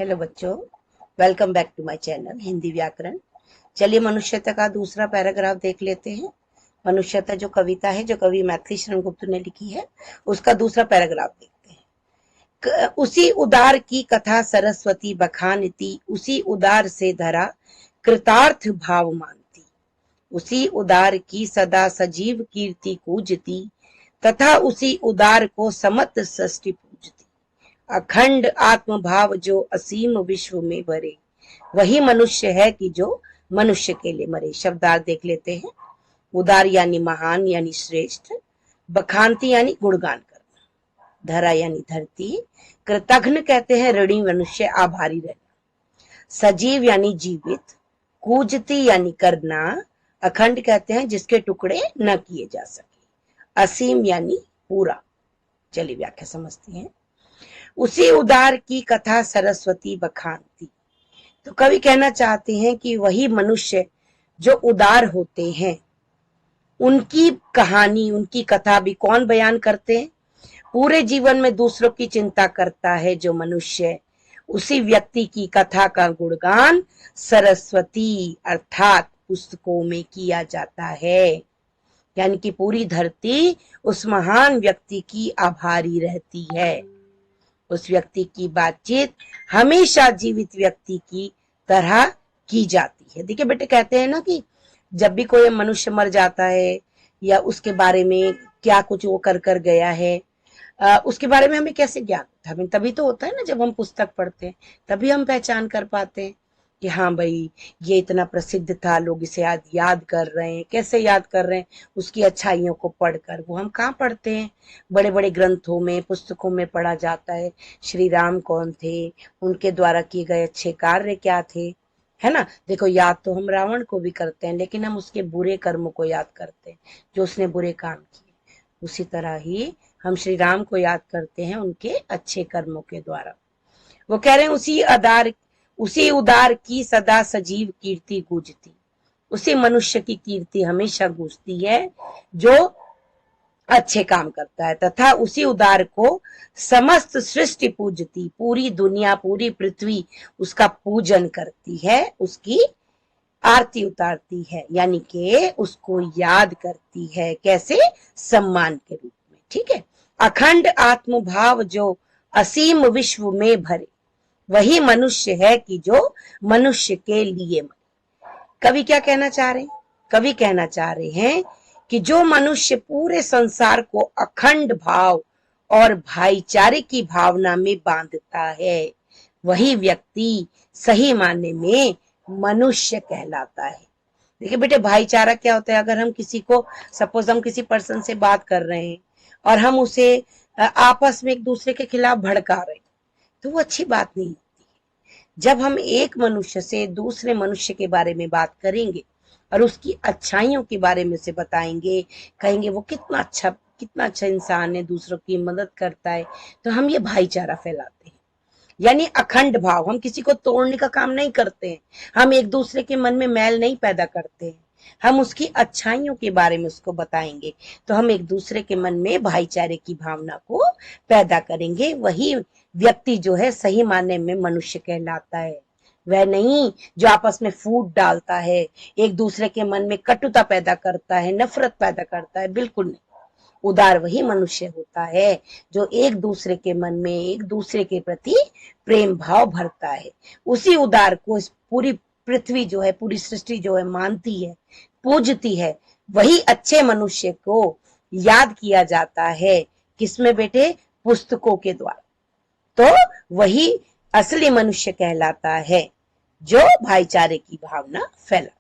Hello बच्चों, welcome back to my channel Hindi व्याकरण। चलिए मनुष्यता का दूसरा पैराग्राफ देख लेते हैं। मनुष्यता जो कविता है जो कवि मैथिली शरण गुप्त ने लिखी है, उसका दूसरा पैराग्राफ देखते हैं। उसी उदार की कथा सरस्वती बखानती, उसी उदार से धरा कृतार्थ भाव मानती। उसी उदार की सदा सजीव कीर्ति कूजती, तथा उसी उदार को समत सृष्टि पूजती। अखंड आत्मभाव जो असीम विश्व में भरे, वही मनुष्य है कि जो मनुष्य के लिए मरे। शब्दार्थ देख लेते हैं। उदार यानी महान यानी श्रेष्ठ, बखानती यानी गुणगान करना, धरा यानी धरती, कृतघ्न कहते हैं ऋणी मनुष्य, आभारी रहना, सजीव यानी जीवित, कूजती यानी करना, अखंड कहते हैं जिसके टुकड़े न किए जा सके, असीम यानी पूरा। चलिए व्याख्या समझते हैं। उसी उदार की कथा सरस्वती बखानती, तो कवि कहना चाहते हैं कि वही मनुष्य जो उदार होते हैं, उनकी कहानी उनकी कथा भी कौन बयान करते हैं? पूरे जीवन में दूसरों की चिंता करता है जो मनुष्य, उसी व्यक्ति की कथा का गुणगान सरस्वती अर्थात पुस्तकों में किया जाता है। यानी कि पूरी धरती उस महान व्यक्ति की आभारी रहती है। उस व्यक्ति की बातचीत हमेशा जीवित व्यक्ति की तरह की जाती है। देखिए बेटे, कहते हैं ना कि जब भी कोई मनुष्य मर जाता है या उसके बारे में क्या कुछ वो कर गया है, उसके बारे में हमें कैसे ज्ञान होता है? हमें तभी तो होता है ना, जब हम पुस्तक पढ़ते हैं तभी हम पहचान कर पाते हैं कि हाँ भाई ये इतना प्रसिद्ध था, लोग इसे याद कर रहे हैं। कैसे याद कर रहे हैं? उसकी अच्छाइयों को पढ़कर। वो हम कहाँ पढ़ते हैं? बड़े बड़े ग्रंथों में, पुस्तकों में पढ़ा जाता है। श्री राम कौन थे, उनके द्वारा किए गए अच्छे कार्य क्या थे, है ना। देखो, याद तो हम रावण को भी करते हैं, लेकिन हम उसके बुरे कर्मों को याद करते हैं, जो उसने बुरे काम किए। उसी तरह ही हम श्री राम को याद करते हैं उनके अच्छे कर्मों के द्वारा। वो कह रहे हैं उसी उदार की सदा सजीव कीर्ति गूंजती। उसी मनुष्य की कीर्ति हमेशा गूंजती है जो अच्छे काम करता है, तथा उसी उदार को समस्त सृष्टि पूजती। पूरी दुनिया, पूरी पृथ्वी उसका पूजन करती है, उसकी आरती उतारती है, यानी कि उसको याद करती है। कैसे? सम्मान के रूप में। ठीक है। अखंड आत्मभाव जो असीम विश्व में भरे, वही मनुष्य है कि जो मनुष्य के लिए मरे। कवि क्या कहना चाह रहे हैं? कवि कहना चाह रहे हैं कि जो मनुष्य पूरे संसार को अखंड भाव और भाईचारे की भावना में बांधता है, वही व्यक्ति सही मायने में मनुष्य कहलाता है। देखिए बेटे, भाईचारा क्या होता है? अगर हम किसी को, सपोज हम किसी पर्सन से बात कर रहे हैं और हम उसे आपस में एक दूसरे के खिलाफ भड़का रहे हैं, तो वो अच्छी बात नहीं होती है। जब हम एक मनुष्य से दूसरे मनुष्य के बारे में बात करेंगे और उसकी अच्छाइयों के बारे में से बताएंगे, कहेंगे वो कितना अच्छा इंसान है, दूसरों की मदद करता है, तो हम ये भाईचारा फैलाते हैं। यानी अखंड भाव, हम किसी को तोड़ने का काम नहीं करते हैं, हम एक दूसरे के मन में मैल नहीं पैदा करते हैं, हम उसकी अच्छाइयों के बारे में उसको बताएंगे, तो हम एक दूसरे के मन में भाईचारे की भावना को पैदा करेंगे। वही व्यक्ति जो है सही मायने में मनुष्य कहलाता है। वह नहीं जो आपस में फूट डालता है, एक दूसरे के मन में कटुता पैदा करता है, नफरत पैदा करता है। बिल्कुल नहीं। उदार वही मनुष्य होता है जो एक दूसरे के मन में एक दूसरे के प्रति प्रेम भाव भरता है। उसी उदार को इस पूरी पृथ्वी जो है, पूरी सृष्टि जो है मानती है, पूजती है। वही अच्छे मनुष्य को याद किया जाता है। किसमें बेटे? पुस्तकों के द्वारा। तो वही असली मनुष्य कहलाता है जो भाईचारे की भावना फैला।